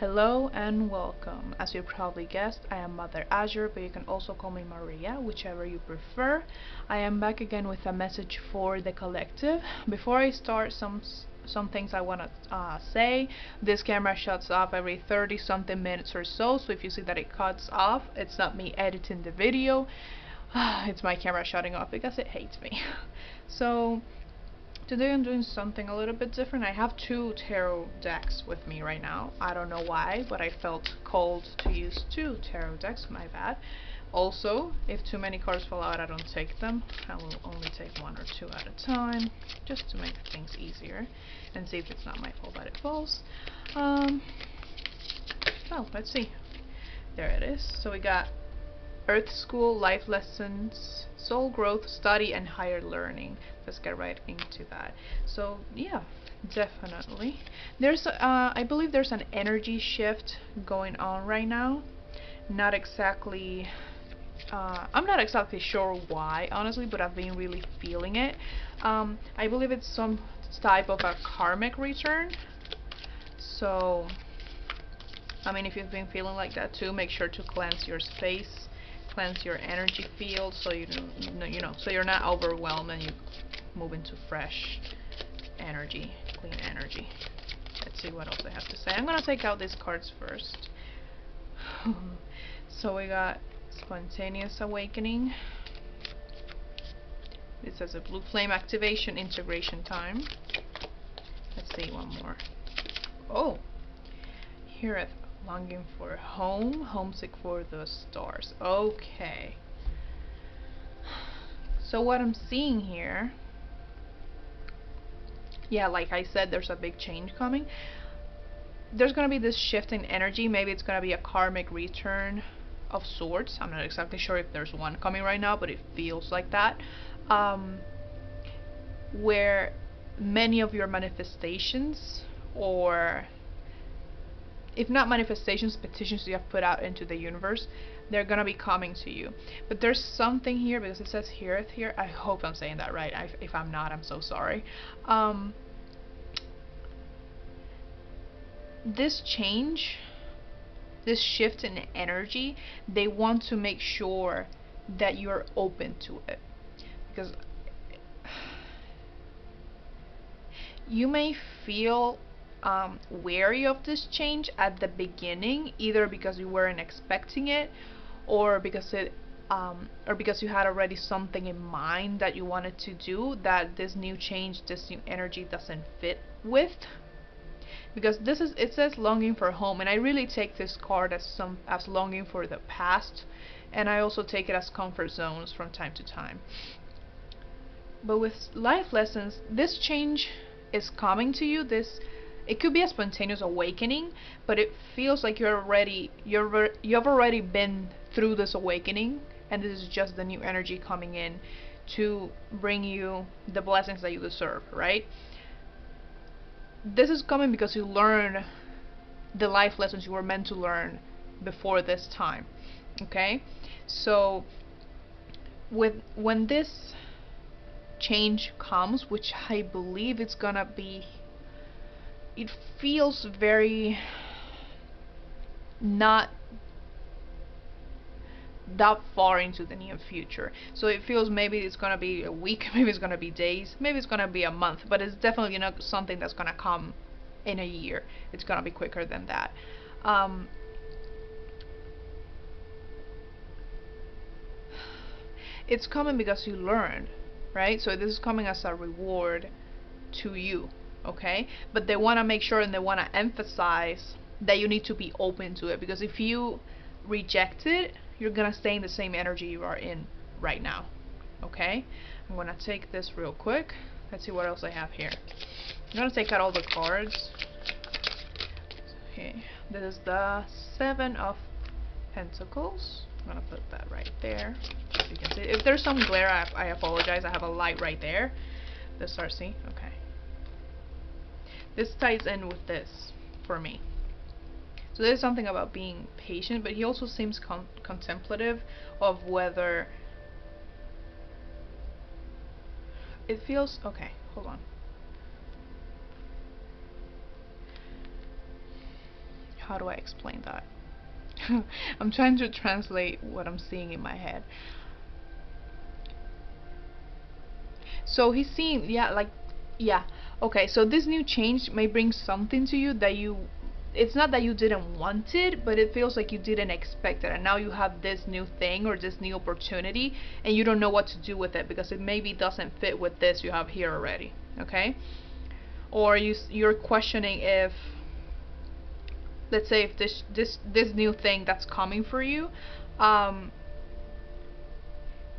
Hello and welcome. As you probably guessed, I am Mother Azure, but you can also call me Maria, whichever you prefer. I am back again with a message for the collective. Before I start, some things I want to say. This camera shuts off every 30 something minutes or so if you see that it cuts off, it's not me editing the video. It's my camera shutting off because it hates me. So today I'm doing something a little bit different. I have two tarot decks with me right now. I don't know why, but I felt called to use two tarot decks. My bad. Also, if too many cards fall out, I don't take them. I will only take one or two at a time, just to make things easier and see if it's not my fault that it falls. Oh, let's see. There it is. So we got Earth School, Life Lessons, Soul Growth, Study, and Higher Learning. Let's get right into that. So yeah, definitely. I believe there's an energy shift going on right now. Not exactly, I'm not exactly sure why, honestly, but I've been really feeling it. I believe it's some type of a karmic return. So, I mean, if you've been feeling like that too, make sure to cleanse your space, cleanse your energy field, so so you're not overwhelmed and you move into fresh energy, clean energy. Let's see what else I have to say. I'm gonna take out these cards first. So we got Spontaneous Awakening. It says a blue flame activation integration time. Let's see one more. Oh, here, longing for home, homesick for the stars. Okay. So what I'm seeing here, yeah, like I said, there's a big change coming. There's gonna be this shift in energy. Maybe it's gonna be a karmic return of sorts. I'm not exactly sure if there's one coming right now, but it feels like that. Where many of your manifestations, or if not manifestations, petitions you have put out into the universe, they're gonna be coming to you. But there's something here, because it says here. I hope I'm saying that right. If I'm not, I'm so sorry. This change, this shift in energy, they want to make sure that you're open to it, because you may feel wary of this change at the beginning, either because you weren't expecting it, or because you had already something in mind that you wanted to do that this new change, this new energy doesn't fit with. Because it says longing for home, and I really take this card as longing for the past, and I also take it as comfort zones from time to time. But with life lessons, this change is coming to you. It could be a spontaneous awakening, but it feels like you've already been through this awakening, and this is just the new energy coming in to bring you the blessings that you deserve, right? This is coming because you learn the life lessons you were meant to learn before this time. Okay? So when this change comes, which I believe it's gonna be, it feels very not that far into the near future. So it feels maybe it's gonna be a week, maybe it's gonna be days, maybe it's gonna be a month, but it's definitely not something that's gonna come in a year. It's gonna be quicker than that. It's coming because you learned, right? So this is coming as a reward to you, okay? But they want to make sure, and they want to emphasize that you need to be open to it, because if you reject it, you're gonna stay in the same energy you are in right now. Okay, I'm gonna take this real quick. Let's see what else I have here. I'm gonna take out all the cards. Okay, this is the Seven of Pentacles. I'm gonna put that right there so you can see. If there's some glare, I apologize. I have a light right there. Let's start seeing. Okay, this ties in with this for me. So there's something about being patient, but he also seems contemplative of whether it feels okay. Hold on. how do I explain that? I'm trying to translate what I'm seeing in my head. So he's seeing, yeah, like, yeah, okay, so this new change may bring something to you that you, it's not that you didn't want it, but it feels like you didn't expect it, and now you have this new thing or this new opportunity, and you don't know what to do with it because it maybe doesn't fit with this you have here already, okay? Or you're questioning if, let's say, if this new thing that's coming for you,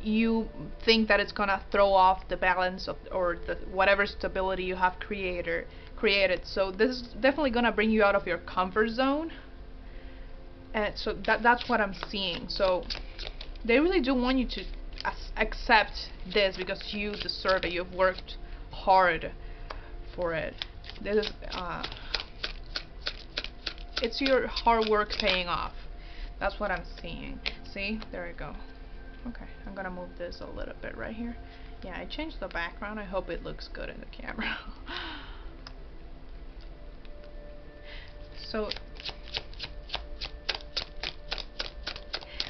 you think that it's gonna throw off the balance of, or the whatever stability you have created. So this is definitely gonna bring you out of your comfort zone, and so that's what I'm seeing. So they really do want you to accept this because you deserve it. You've worked hard for it. This is it's your hard work paying off. That's what I'm seeing. See, there we go. Okay, I'm gonna move this a little bit right here. Yeah, I changed the background. I hope it looks good in the camera. So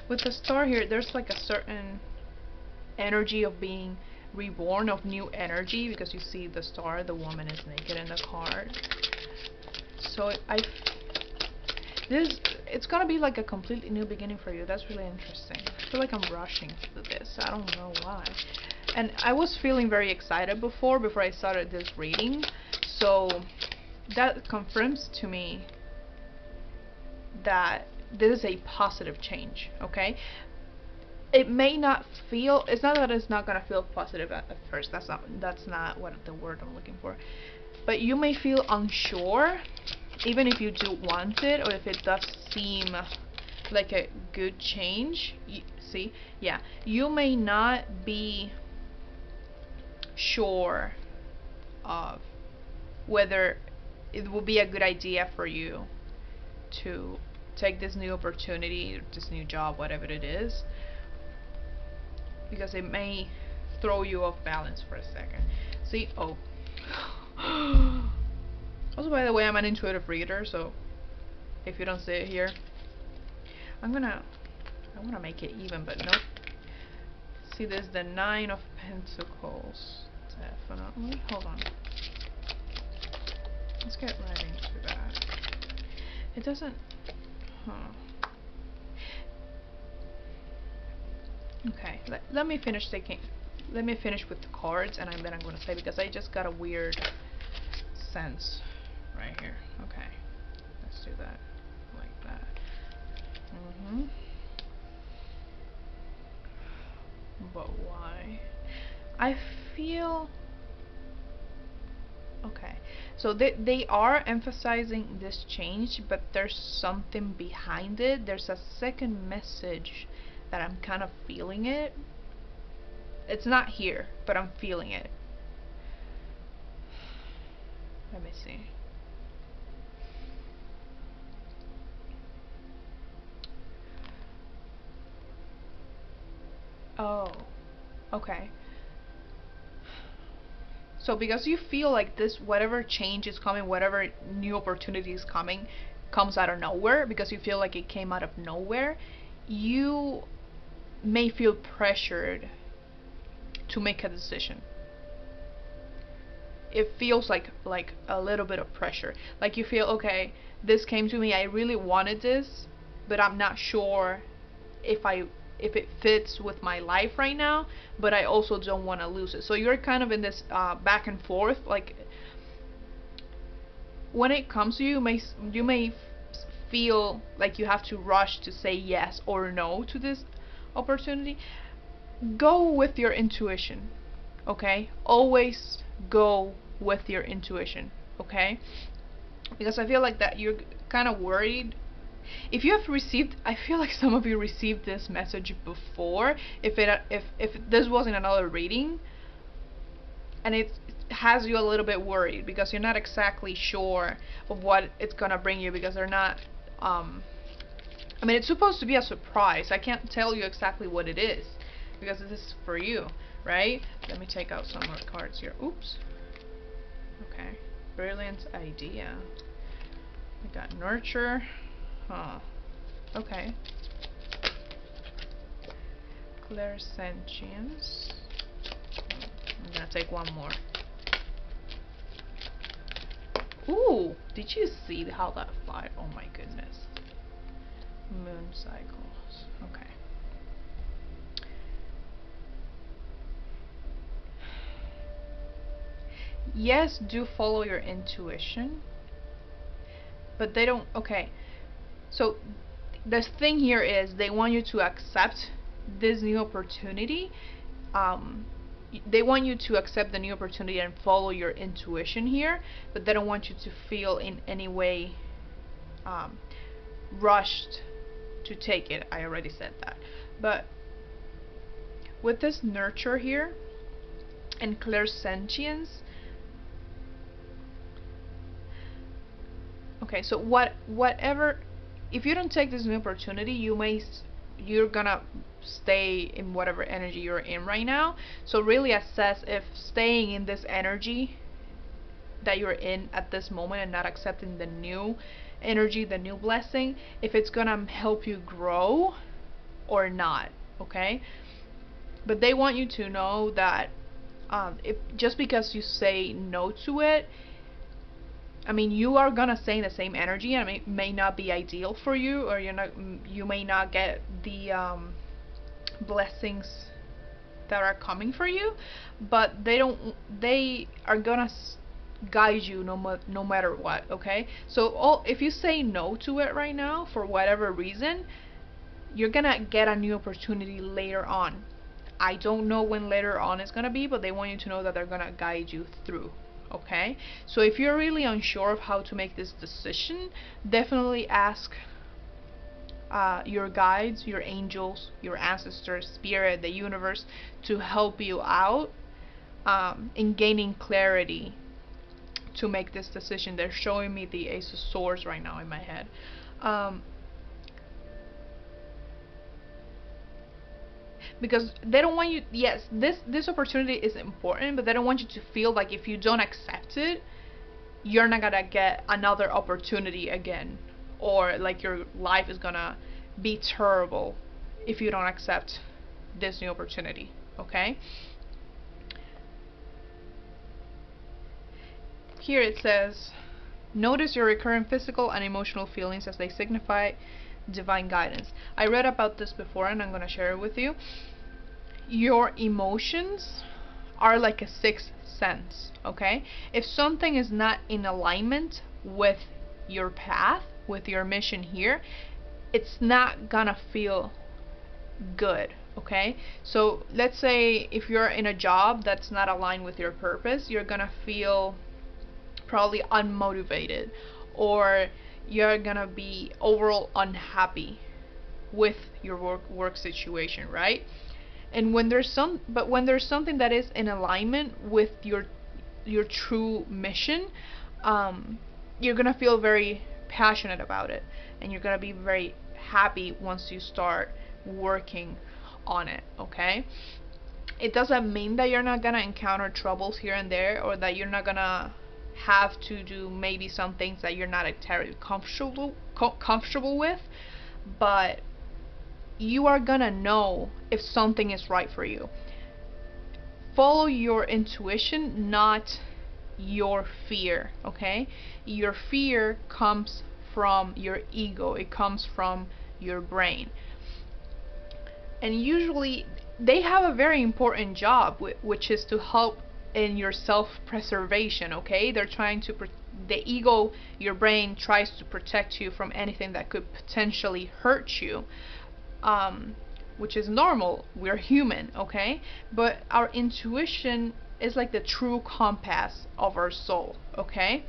with the star here, there's like a certain energy of being reborn, of new energy, because you see the star, the woman is naked in the card. So it's gonna be like a completely new beginning for you. That's really interesting. I feel like I'm rushing through this. I don't know why. And I was feeling very excited before I started this reading. So that confirms to me that this is a positive change, okay? It may not feel, it's not that it's not gonna feel positive at first. That's not what the word I'm looking for. But you may feel unsure, even if you do want it, or if it does seem like a good change. See, yeah, you may not be sure of whether it will be a good idea for you to take this new opportunity, this new job, whatever it is, because it may throw you off balance for a second. See, oh. Also, by the way, I'm an intuitive reader, so if you don't see it here, I wanna make it even, but nope. See, there's the 9 of Pentacles. Definitely. Hold on. Let's get right into that. It doesn't. Okay. Let me finish taking. Let me finish with the cards, and then I'm gonna say, because I just got a weird sense right here. Okay. Let's do that like that. But why? I feel okay. So they are emphasizing this change, but there's something behind it. There's a second message that I'm kind of feeling it. It's not here, but I'm feeling it. Let me see. Oh, okay. So because you feel like this, whatever change is coming, whatever new opportunity is coming, comes out of nowhere, because you feel like it came out of nowhere, you may feel pressured to make a decision. It feels like a little bit of pressure. Like you feel, okay, this came to me, I really wanted this, but I'm not sure if it fits with my life right now, but I also don't want to lose it. So you're kind of in this back and forth. Like when it comes to you, you may feel like you have to rush to say yes or no to this opportunity. Go with your intuition, okay? Always go with your intuition, okay? Because I feel like that you're kind of worried. If you have received, I feel like some of you received this message before, if this wasn't another reading, and it has you a little bit worried because you're not exactly sure of what it's gonna bring you, because they're not I mean, it's supposed to be a surprise. I can't tell you exactly what it is because this is for you, right? Let me take out some more cards here. Oops. Okay. Brilliant idea. We got nurture. Huh. Okay. Clairsentience. I'm gonna take one more. Ooh, did you see how that fly? Oh my goodness. Moon cycles. Okay. Yes, do follow your intuition, but they don't. Okay. So the thing here is they want you to accept this new opportunity. Um, they want you to accept the new opportunity and follow your intuition here, but they don't want you to feel in any way um, rushed to take it. I already said that. But with this nurture here and clairsentience, okay, so whatever, if you don't take this new opportunity, you're gonna stay in whatever energy you're in right now. So really assess if staying in this energy that you're in at this moment and not accepting the new energy, the new blessing, if it's gonna help you grow or not. Okay, but they want you to know that if just because you say no to it, I mean, you are gonna stay in the same energy, and it may not be ideal for you, or you may not get the blessings that are coming for you, but they are gonna guide you no matter what. Okay, so if you say no to it right now for whatever reason, you're gonna get a new opportunity later on. I don't know when later on is gonna be, but they want you to know that they're gonna guide you through. Okay, so if you're really unsure of how to make this decision, definitely ask your guides, your angels, your ancestors, spirit, the universe, to help you out in gaining clarity to make this decision. They're showing me the Ace of Swords right now in my head. Because they don't want you, yes, this opportunity is important, but they don't want you to feel like if you don't accept it, you're not gonna get another opportunity again, or like your life is gonna be terrible if you don't accept this new opportunity. Okay, here it says, notice your recurrent physical and emotional feelings as they signify divine guidance. I read about this before and I'm going to share it with you. Your emotions are like a sixth sense. Okay, if something is not in alignment with your path, with your mission here, it's not gonna feel good. Okay, so let's say if you're in a job that's not aligned with your purpose, you're gonna feel probably unmotivated, or you're gonna be overall unhappy with your work situation, right? And when there's something that is in alignment with your true mission, you're gonna feel very passionate about it, and you're gonna be very happy once you start working on it. Okay, it doesn't mean that you're not gonna encounter troubles here and there, or that you're not gonna have to do maybe some things that you're not entirely comfortable with, but you are gonna know if something is right for you. Follow your intuition, not your fear. Okay, your fear comes from your ego, it comes from your brain, and usually they have a very important job, which is to help in your self-preservation. Okay, they're trying to the ego, your brain, tries to protect you from anything that could potentially hurt you, which is normal. We're human. Okay, but our intuition is like the true compass of our soul. Okay,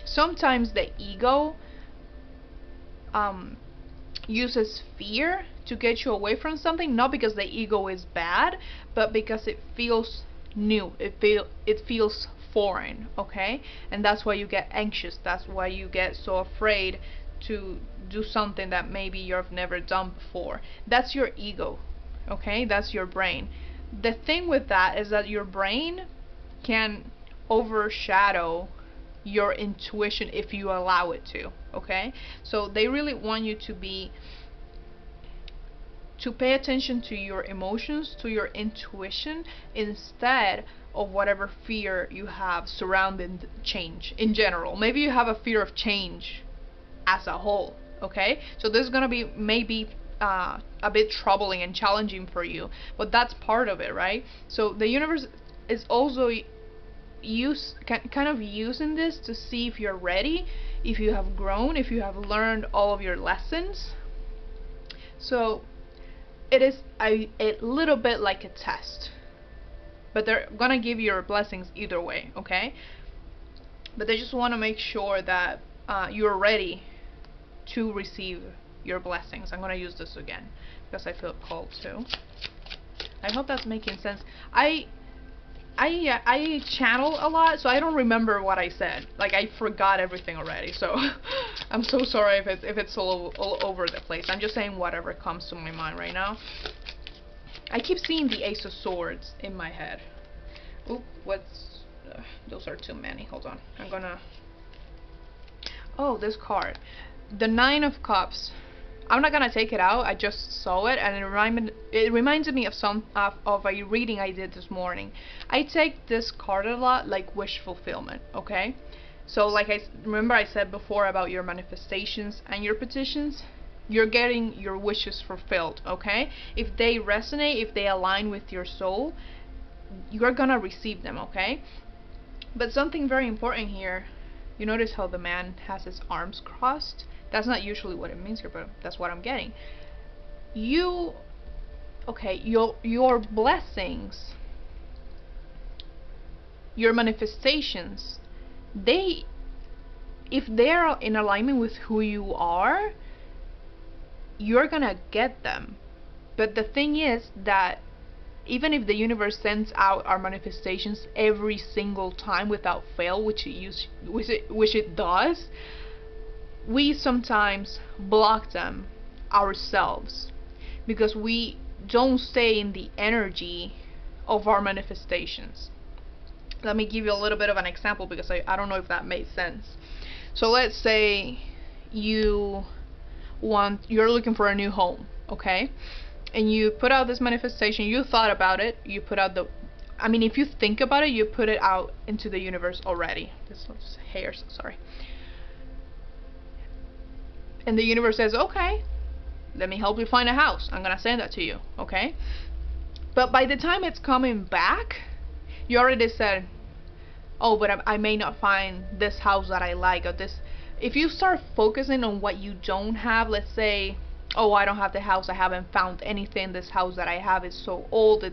sometimes the ego uses fear to get you away from something, not because the ego is bad, but because it feels new, it feels foreign. Okay, and that's why you get anxious, that's why you get so afraid to do something that maybe you've never done before. That's your ego. Okay, that's your brain. The thing with that is that your brain can overshadow your intuition if you allow it to. Okay, so they really want you to pay attention to your emotions, to your intuition, instead of whatever fear you have surrounding change in general. Maybe you have a fear of change as a whole. Okay, so this is gonna be maybe a bit troubling and challenging for you, but that's part of it, right? So the universe is also kind of using this to see if you're ready, if you have grown, if you have learned all of your lessons. So it is a little bit like a test, but they're gonna give you your blessings either way. Okay, but they just want to make sure that you're ready to receive your blessings. I'm gonna use this again because I feel called to. I hope that's making sense. I channel a lot, so I don't remember what I said. Like, I forgot everything already, so I'm so sorry if it's all over the place. I'm just saying whatever comes to my mind right now. I keep seeing the Ace of Swords in my head. Oop, those are too many. Hold on. I'm gonna... Oh, this card. The Nine of Cups. I'm not gonna take it out. I just saw it, and it reminded me of a reading I did this morning. I take this card a lot like wish fulfillment. Okay, so like remember I said before about your manifestations and your petitions. You're getting your wishes fulfilled. Okay, if they resonate, if they align with your soul, you're gonna receive them. Okay, but something very important here. You notice how the man has his arms crossed? That's not usually what it means here, but that's what I'm getting. Your blessings, your manifestations, if they're in alignment with who you are, you're gonna get them. But the thing is that even if the universe sends out our manifestations every single time without fail, which it does, we sometimes block them ourselves because we don't stay in the energy of our manifestations. Let me give you a little bit of an example because I don't know if that made sense. So let's say you're looking for a new home, okay? And you put out this manifestation, you thought about it, you put out if you think about it, you put it out into the universe already. This was hair, so sorry. And the universe says, okay, let me help you find a house. I'm gonna send that to you, okay? But by the time it's coming back, you already said, oh, but I may not find this house that I like, or this. If you start focusing on what you don't have, let's say, oh, I don't have the house, I haven't found anything, this house that I have is so old,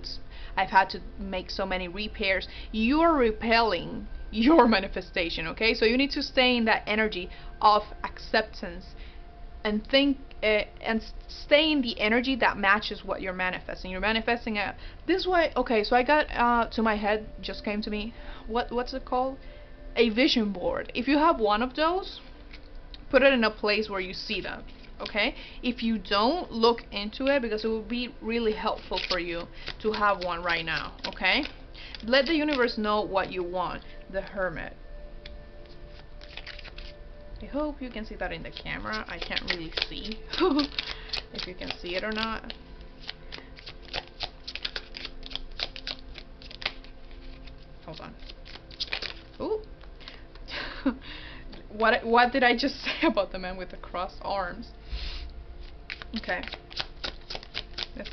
I've had to make so many repairs, you're repelling your manifestation. Okay, so you need to stay in that energy of acceptance and and stay in the energy that matches what you're manifesting. You're manifesting this way. Okay, so I got to my head, just came to me, what's it called? A vision board. If you have one of those, put it in a place where you see them. Okay, if you don't, look into it, because it will be really helpful for you to have one right now. Okay, let the universe know what you want. The Hermit. I hope you can see that in the camera. I can't really see if you can see it or not. Hold on. Ooh. What did I just say about the man with the crossed arms? Okay. This.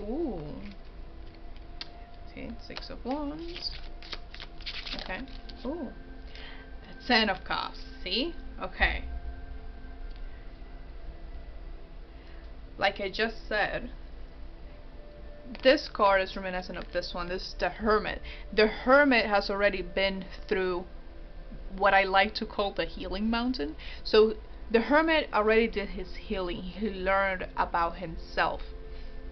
Ooh. Okay, 6 of Wands. Okay. Ooh. 10 of Cups. See? Okay. Like I just said, this card is reminiscent of this one. This is the Hermit. The Hermit has already been through what I like to call the healing mountain. So the Hermit already did his healing. He learned about himself,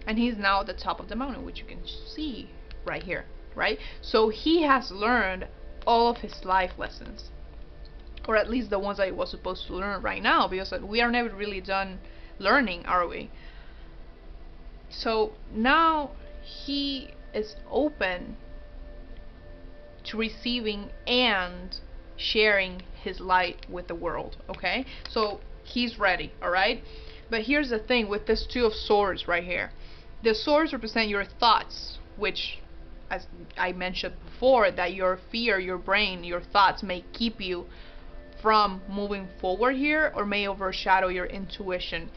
and he's now at the top of the mountain, which you can see right here, right? So he has learned all of his life lessons, or at least the ones that he was supposed to learn right now, because we are never really done learning, are we? So now he is open to receiving and sharing his light with the world. Okay, so he's ready. All right, but here's the thing with this Two of Swords right here. The swords represent your thoughts, which, as I mentioned before, that your fear, your brain, your thoughts may keep you from moving forward here, or may overshadow your intuition.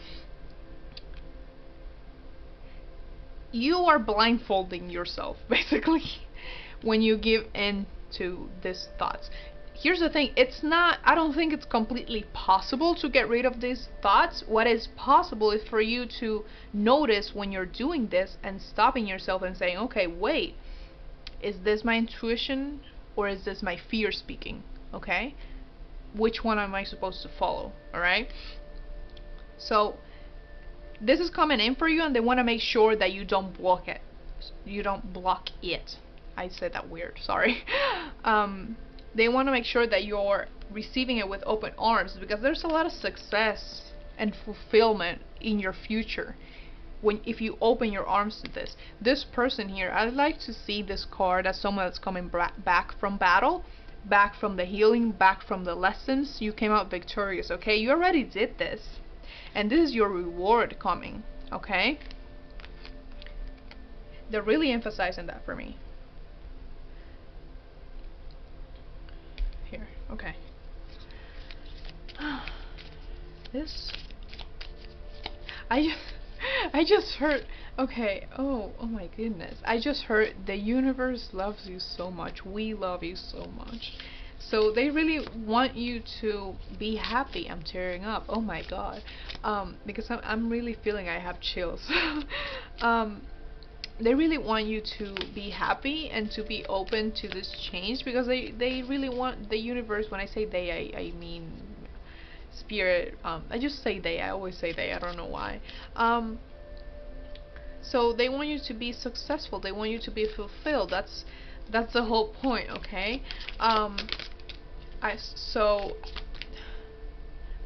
You are blindfolding yourself basically when you give in to these thoughts. Here's the thing, it's not, I don't think it's completely possible to get rid of these thoughts. What is possible is for you to notice when you're doing this and stopping yourself and saying, okay, wait, is this my intuition or is this my fear speaking? Okay, which one am I supposed to follow? All right, so this is coming in for you, and they want to make sure that you don't block it. I said that weird, sorry. They want to make sure that you're receiving it with open arms, because there's a lot of success and fulfillment in your future if you open your arms to this person here. I'd like to see this card as someone that's coming back from battle, back from the healing, back from the lessons. You came out victorious. Okay, you already did this, and this is your reward coming. Okay, they're really emphasizing that for me here. Okay, this I just heard, okay, oh my goodness, I just heard the universe loves you so much, we love you so much. So they really want you to be happy. I'm tearing up, oh my god, because I'm really feeling, I have chills. They really want you to be happy and to be open to this change, because they really want, the universe, when I say they, I mean spirit. I just say they, I always say they, I don't know why. So they want you to be successful, they want you to be fulfilled. That's the whole point. Okay, I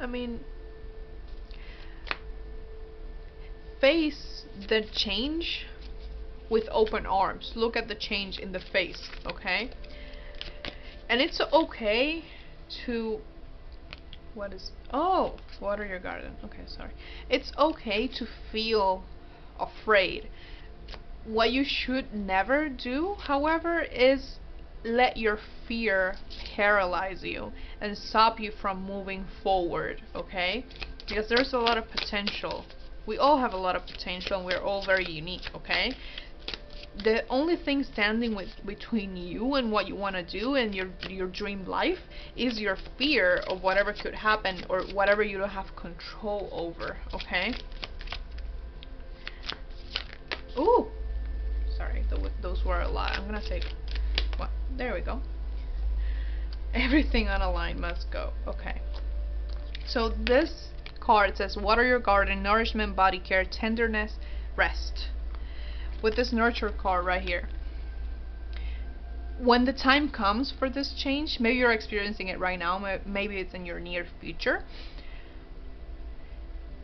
mean, face the change with open arms. Look at the change in the face. Okay, and it's okay to, what is, oh, water your garden. Okay, sorry. It's okay to feel afraid. What you should never do, however, is let your fear paralyze you and stop you from moving forward. Okay, because there's a lot of potential. We all have a lot of potential, and we're all very unique. Okay, the only thing standing between you and what you want to do and your dream life is your fear of whatever could happen, or whatever you don't have control over. Okay, ooh, sorry, those were a lot. I'm gonna take, what, there we go. Everything on a line must go. Okay, so this card says water your garden, nourishment, body care, tenderness, rest. With this nurture card right here, when the time comes for this change, maybe you're experiencing it right now, maybe it's in your near future,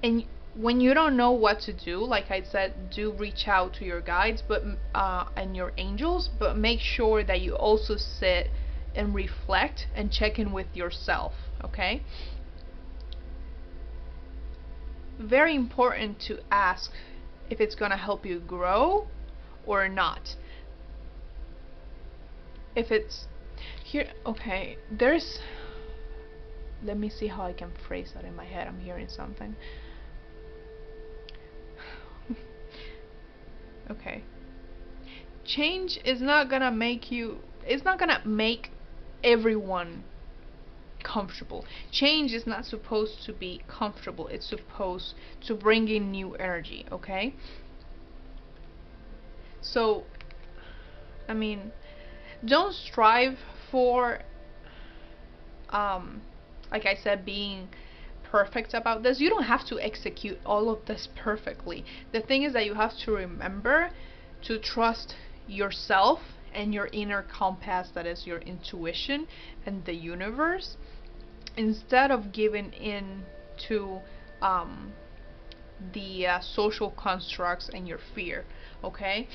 and when you don't know what to do, like I said, do reach out to your guides, but and your angels, but make sure that you also sit and reflect and check in with yourself. Okay, very important to ask if it's gonna help you grow or not. If it's here, okay, there's, let me see how I can phrase that in my head. I'm hearing something. Okay, change is not gonna make you, it's not gonna make everyone comfortable. Change is not supposed to be comfortable, it's supposed to bring in new energy. Okay, so I mean, don't strive for like I said, being perfect about this. You don't have to execute all of this perfectly. The thing is that you have to remember to trust yourself and your inner compass, that is your intuition and the universe, instead of giving in to the social constructs and your fear. Okay,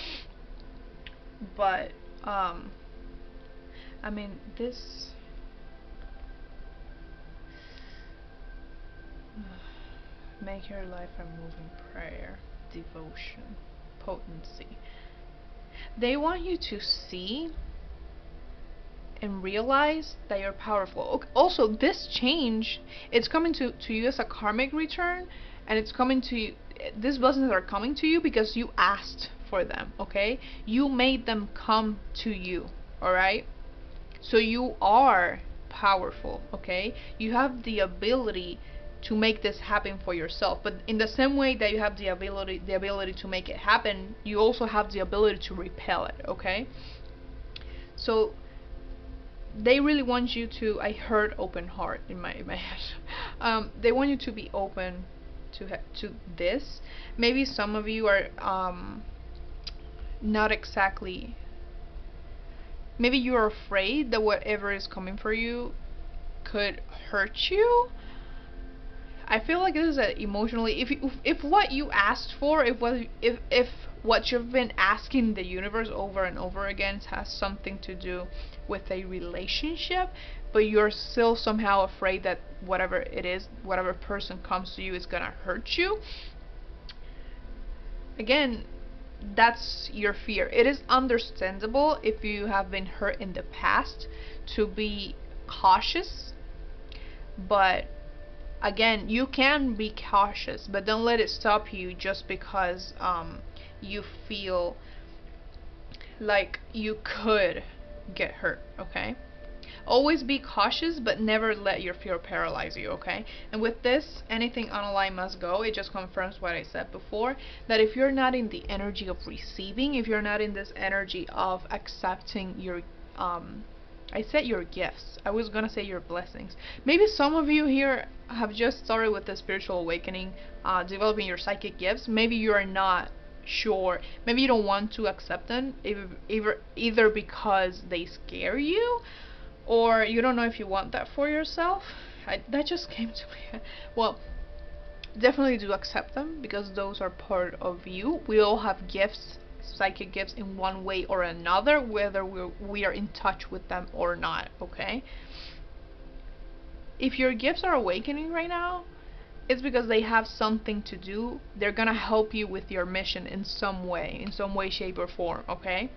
but I mean, this, Make your life a moving prayer. Devotion. Potency. They want you to see and realize that you're powerful. Also, this change, it's coming to you as a karmic return, and it's coming to you, these blessings are coming to you because you asked for them, okay? You made them come to you, alright? So you are powerful, okay? You have the ability to make this happen for yourself, but in the same way that you have the ability to make it happen, you also have the ability to repel it, okay? So they really want you to, I heard open heart in my head. They want you to be open to this. Maybe some of you are not exactly, maybe you're afraid that whatever is coming for you could hurt you. I feel like this is emotionally, if what you asked for, if what you've been asking the universe over and over again has something to do with a relationship, but you're still somehow afraid that whatever it is, whatever person comes to you is gonna hurt you, again, that's your fear. It is understandable if you have been hurt in the past to be cautious, but again, you can be cautious, but don't let it stop you just because you feel like you could get hurt, okay? Always be cautious, but never let your fear paralyze you, okay? And with this, anything unaligned must go. It just confirms what I said before, that if you're not in the energy of receiving, if you're not in this energy of accepting your I said your gifts. I was gonna say your blessings. Maybe some of you here have just started with the spiritual awakening, developing your psychic gifts. Maybe you are not sure. Maybe you don't want to accept them, either because they scare you, or you don't know if you want that for yourself. That just came to me. Well, definitely do accept them because those are part of you. We all have gifts, psychic gifts, in one way or another, whether we are in touch with them or not, okay? If your gifts are awakening right now, it's because they have something to do. They're gonna help you with your mission in some way, shape, or form, okay?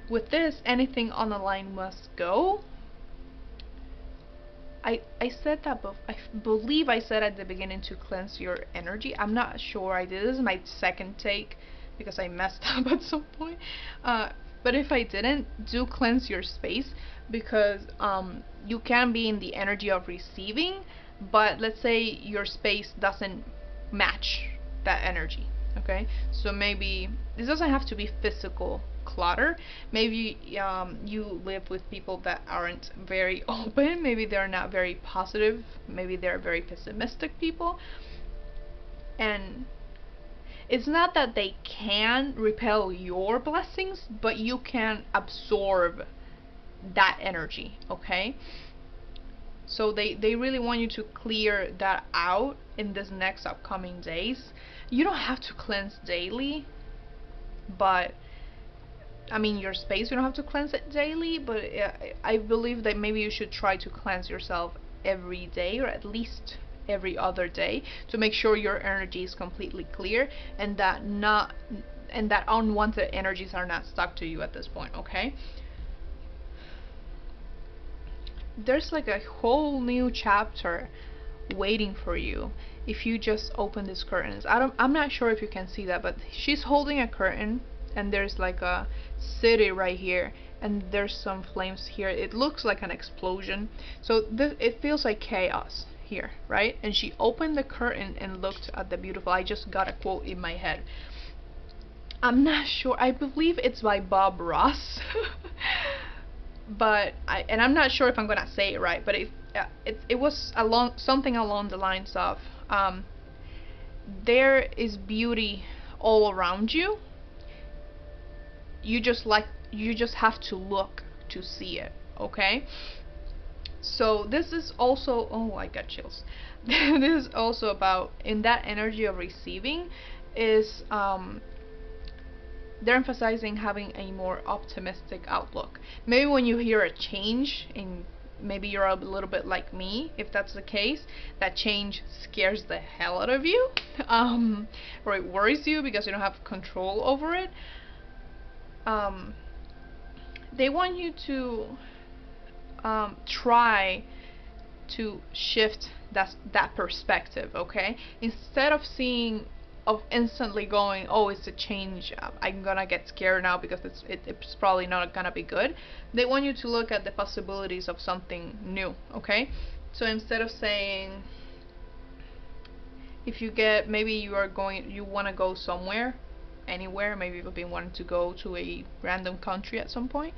With this, anything on the line must go. I said that, but I believe I said at the beginning to cleanse your energy. I'm not sure I did. This is my second take because I messed up at some point. But if I didn't, do cleanse your space, because you can be in the energy of receiving, but let's say your space doesn't match that energy, okay? So maybe this doesn't have to be physical clutter. Maybe you live with people that aren't very open. Maybe they're not very positive. Maybe they're very pessimistic people, and it's not that they can repel your blessings, but you can absorb that energy, okay? So they really want you to clear that out in this next upcoming days. You don't have to cleanse daily, but I mean, your space, you don't have to cleanse it daily, but I believe that maybe you should try to cleanse yourself every day, or at least every other day, to make sure your energy is completely clear, and that unwanted energies are not stuck to you at this point, okay? There's like a whole new chapter waiting for you if you just open these curtains. I'm not sure if you can see that, but she's holding a curtain, and there's like a city right here, and there's some flames here. It looks like an explosion, so it feels like chaos here, right? And she opened the curtain and looked at the beautiful, I just got a quote in my head. I'm not sure, I believe it's by Bob Ross. But I'm not sure if I'm gonna say it right, but it was something along the lines of there is beauty all around you. You just have to look to see it, okay? So this is also, oh, I got chills. This is also about, in that energy of receiving, is they're emphasizing having a more optimistic outlook. Maybe when you hear a change in maybe you're a little bit like me, if that's the case, that change scares the hell out of you, or it worries you because you don't have control over it. They want you to try to shift that perspective, okay? Instead of seeing, of instantly going, oh, it's a change, I'm gonna get scared now because it's probably not gonna be good. They want you to look at the possibilities of something new, okay? So instead of saying, if you get, maybe you want to go somewhere, anywhere, maybe you've been wanting to go to a random country at some point,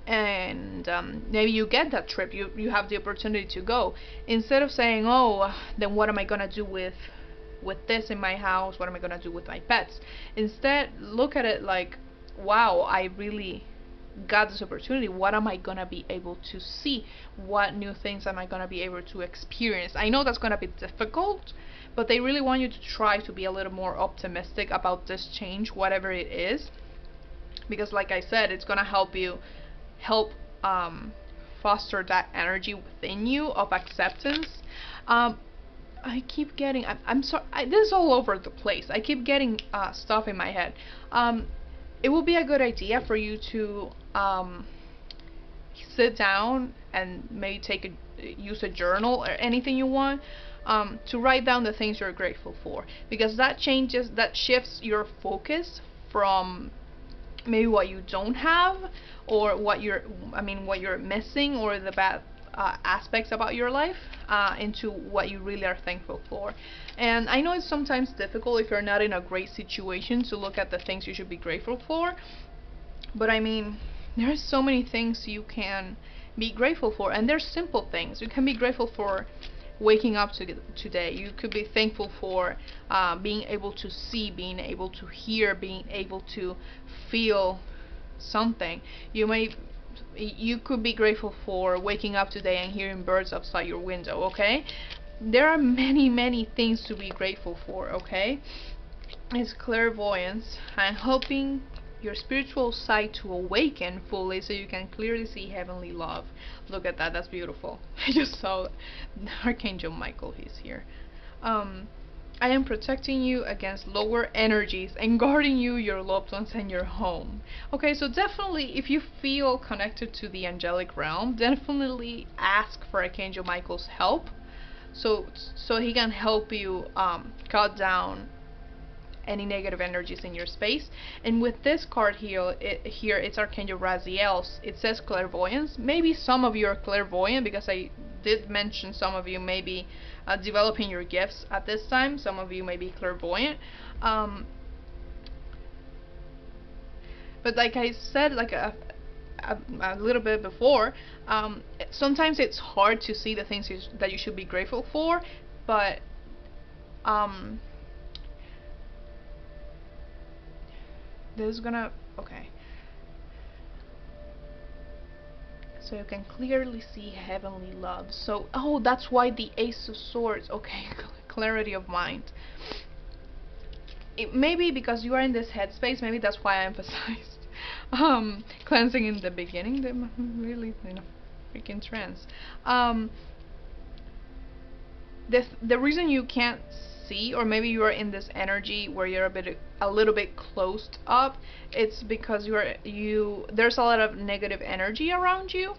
and maybe you get that trip, you have the opportunity to go. Instead of saying, oh, then what am I gonna do with this in my house, what am I gonna do with my pets, instead look at it like, wow, I really got this opportunity. What am I gonna be able to see? What new things am I gonna be able to experience? I know that's gonna be difficult, but they really want you to try to be a little more optimistic about this change, whatever it is, because like I said, it's gonna help foster that energy within you of acceptance. I keep getting, I'm sorry, this is all over the place. I keep getting stuff in my head. It will be a good idea for you to sit down and maybe use a journal or anything you want, to write down the things you're grateful for, because that shifts your focus from maybe what you don't have, or what you're missing, or the bad aspects about your life, into what you really are thankful for. And I know it's sometimes difficult if you're not in a great situation to look at the things you should be grateful for, but I mean, there's so many things you can be grateful for, and they're simple things. You can be grateful for waking up today. You could be thankful for being able to see, being able to hear, being able to feel something. You could be grateful for waking up today and hearing birds outside your window, okay? There are many things to be grateful for, okay? It's clairvoyance and helping your spiritual side to awaken fully so you can clearly see heavenly love. Look at that, that's beautiful. I just saw Archangel Michael, he's here. I am protecting you against lower energies and guarding you, your loved ones, and your home. Okay, so definitely, if you feel connected to the angelic realm, definitely ask for Archangel Michael's help, so he can help you cut down any negative energies in your space. And with this card here, it's Archangel Raziel. It says clairvoyance. Maybe some of you are clairvoyant, because I did mention some of you may be developing your gifts at this time. Some of you may be clairvoyant. But like I said, like a little bit before, sometimes it's hard to see the things that you should be grateful for, but this is gonna, okay, so you can clearly see heavenly love. So, oh, that's why the Ace of Swords, okay, clarity of mind. It may be because you are in this headspace, maybe that's why I emphasized cleansing in the beginning. They really, freaking trance. The reason you can't see, or maybe you are in this energy where you're a little bit closed up, it's because there's a lot of negative energy around you,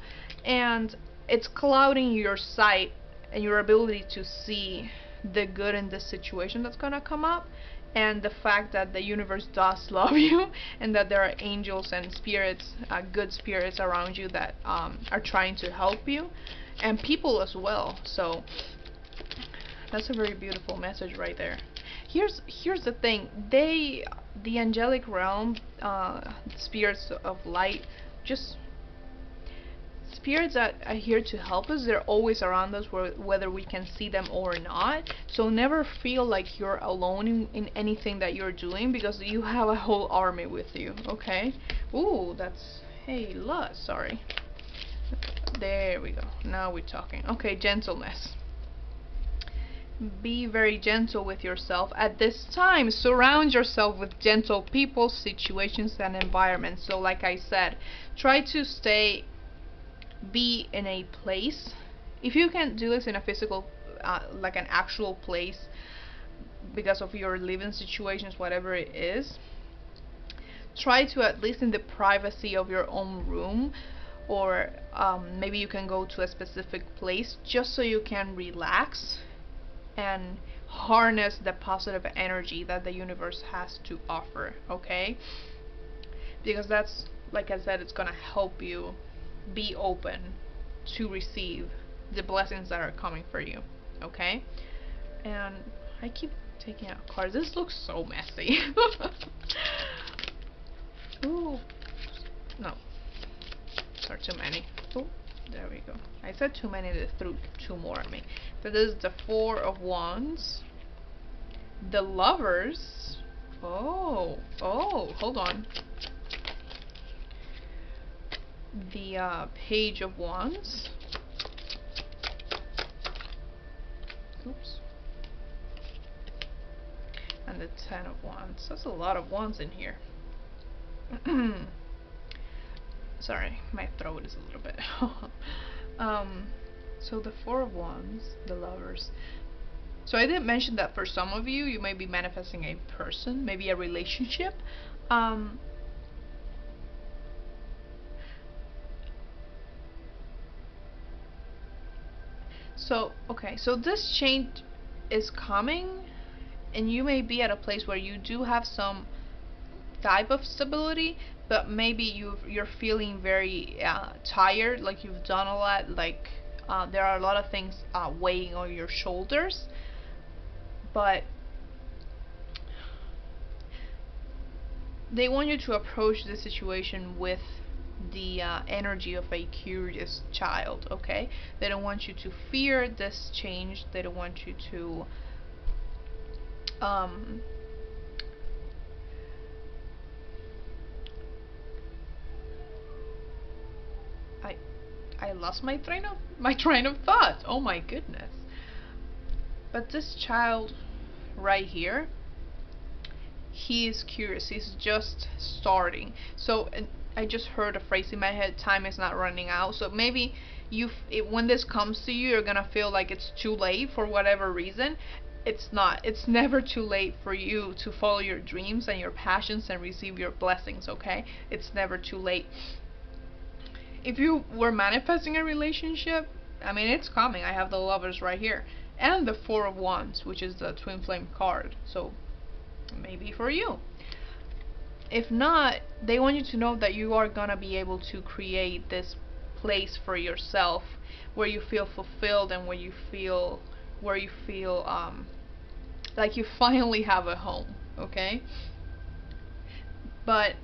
and it's clouding your sight and your ability to see the good in this situation that's gonna come up, and the fact that the universe does love you, and that there are angels and spirits, good spirits around you that are trying to help you, and people as well. So that's a very beautiful message right there. Here's the thing. The angelic realm, spirits of light, just spirits that are here to help us. They're always around us, whether we can see them or not. So never feel like you're alone in anything that you're doing, because you have a whole army with you, okay? Ooh, that's, hey, sorry. There we go. Now we're talking. Okay, gentleness. Be very gentle with yourself at this time. Surround yourself with gentle people, situations, and environments. So like I said, try to stay be in a place. If you can do this in a physical, like an actual place, because of your living situations, whatever it is, try to, at least in the privacy of your own room, or maybe you can go to a specific place just so you can relax and harness the positive energy that the universe has to offer, okay? Because that's, like I said, it's gonna help you be open to receive the blessings that are coming for you, okay? And I keep taking out cards. This looks so messy. Ooh, no, there are too many. Oh, there we go. I said too many, they threw two more at me. So this is the Four of Wands, the Lovers. Oh, hold on. The Page of Wands. Oops. And the Ten of Wands. That's a lot of wands in here. Sorry, my throat is a little bit. So the Four of Wands, the Lovers. So I did mention that for some of you, you may be manifesting a person, maybe a relationship. So, okay, so this change is coming, and you may be at a place where you do have some type of stability, but maybe you're feeling very tired, like you've done a lot, like there are a lot of things weighing on your shoulders, but they want you to approach the situation with the energy of a curious child, okay? They don't want you to fear this change. They don't want you to I lost my train of thought. Oh my goodness. But this child right here, he is curious. He's just starting. So I just heard a phrase in my head, time is not running out. So maybe when this comes to you, you're gonna feel like it's too late for whatever reason. It's not. It's never too late for you to follow your dreams and your passions and receive your blessings, okay? It's never too late. If you were manifesting a relationship, I mean, it's coming. I have the Lovers right here. And the Four of Wands, which is the Twin Flame card. So maybe for you. If not, they want you to know that you are gonna be able to create this place for yourself where you feel fulfilled and where you feel like you finally have a home, okay? But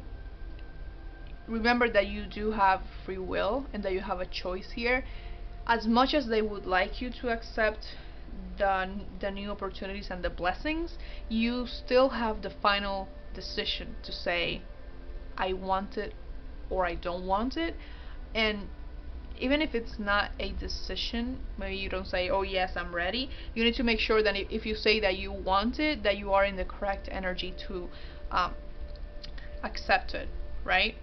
remember that you do have free will and that you have a choice here. As much as they would like you to accept the new opportunities and the blessings, you still have the final decision to say, I want it or I don't want it. And even if it's not a decision, maybe you don't say, oh yes, I'm ready, you need to make sure that if you say that you want it, that you are in the correct energy to accept it, right?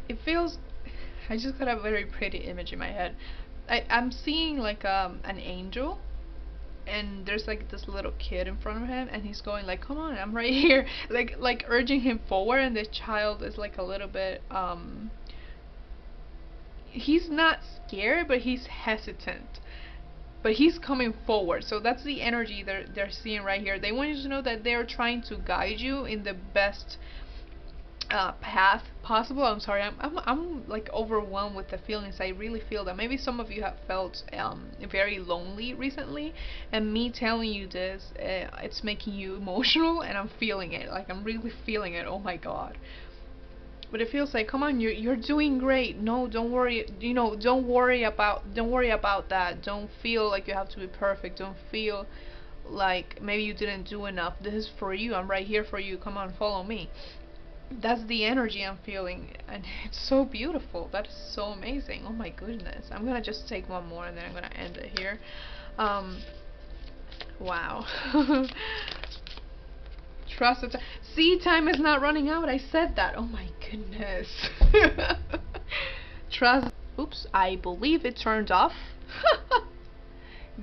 It feels, I just got a very pretty image in my head. I'm seeing like an angel, and there's like this little kid in front of him, and he's going like, come on, I'm right here, like urging him forward, and the child is like a little bit he's not scared, but he's hesitant, but he's coming forward. So that's the energy they're seeing right here. They want you to know that they're trying to guide you in the best path possible. I'm sorry, I'm like overwhelmed with the feelings. I really feel that maybe some of you have felt very lonely recently, and me telling you this, it's making you emotional, and I'm feeling it. Like, I'm really feeling it. Oh my god. But it feels like, come on, you're doing great. No, don't worry. You know, don't worry about that. Don't feel like you have to be perfect. Don't feel like maybe you didn't do enough. This is for you. I'm right here for you. Come on, follow me. That's the energy I'm feeling, and it's so beautiful. That is so amazing. Oh my goodness. I'm gonna just take one more and then I'm gonna end it here. Wow. trust it. See, time is not running out. I said that. Oh my goodness. Trust. Oops, I believe it turned off.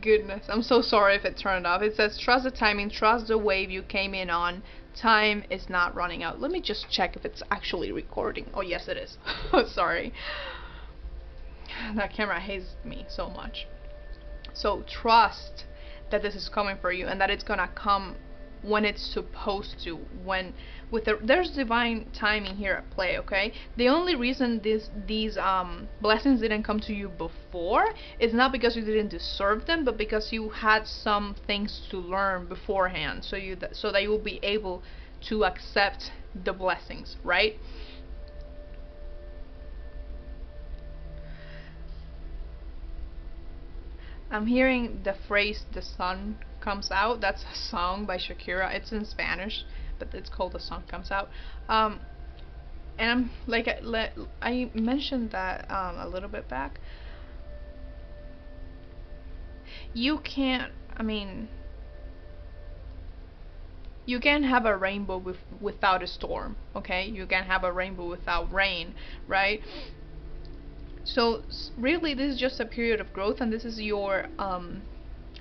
Goodness, I'm so sorry if it turned off. It says trust the timing, trust the wave you came in on. Time is not running out. Let me just check if it's actually recording. Oh yes, it is. Sorry. That camera hates me so much. So trust that this is coming for you and that it's gonna come when it's supposed to, when there's divine timing here at play. Okay, the only reason these blessings didn't come to you before is not because you didn't deserve them, but because you had some things to learn beforehand, so that you will be able to accept the blessings, right? I'm hearing the phrase "the sun comes out." That's a song by Shakira. It's in Spanish, but it's called "The Sun Comes Out." And I'm like, I mentioned that a little bit back. You can't. I mean, you can't have a rainbow without a storm. Okay, you can't have a rainbow without rain, right? So really, this is just a period of growth, and this is your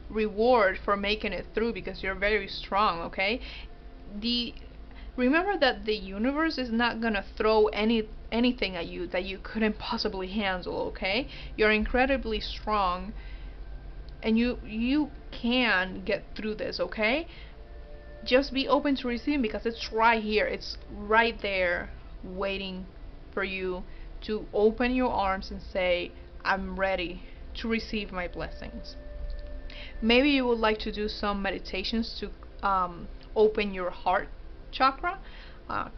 reward for making it through, because you're very strong. Okay, remember that the universe is not gonna throw anything at you that you couldn't possibly handle. Okay, you're incredibly strong, and you can get through this. Okay, just be open to receiving, because it's right here, it's right there waiting for you to open your arms and say, I'm ready to receive my blessings. Maybe you would like to do some meditations to open your heart chakra,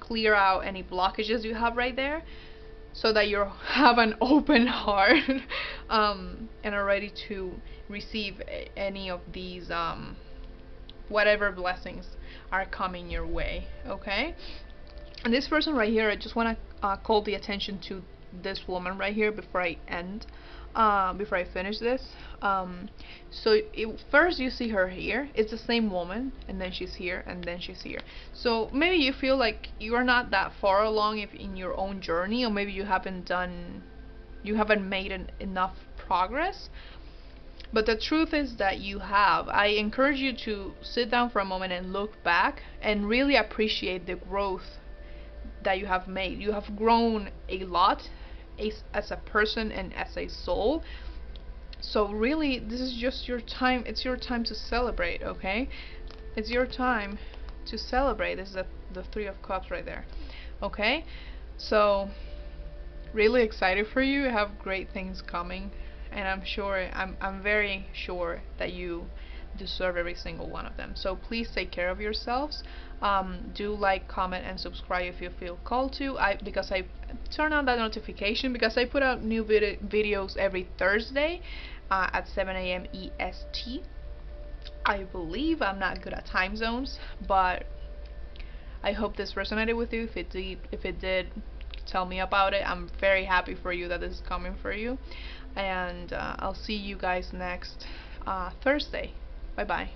clear out any blockages you have right there, so that you have an open heart and are ready to receive any of these whatever blessings are coming your way. Okay, and this person right here, I just want to call the attention to this woman right here before I end, before I finish this. So first you see her here, it's the same woman, and then she's here, and then she's here. So maybe you feel like you are not that far along in your own journey, or maybe you haven't made enough progress. But the truth is that you have. I encourage you to sit down for a moment and look back and really appreciate the growth that you have made. You have grown a lot as a person and as a soul. So really, this is just your time. It's your time to celebrate. Okay, it's your time to celebrate. This is the Three of Cups right there. Okay, so really excited for you. You have great things coming, and I'm very sure that you deserve every single one of them. So please take care of yourselves. Do like, comment, and subscribe if you feel called to. Because I turn on that notification, because I put out new videos every Thursday at 7 a.m. EST. I believe. I'm not good at time zones, but I hope this resonated with you. If it did, tell me about it. I'm very happy for you that this is coming for you, and I'll see you guys next Thursday. Bye bye.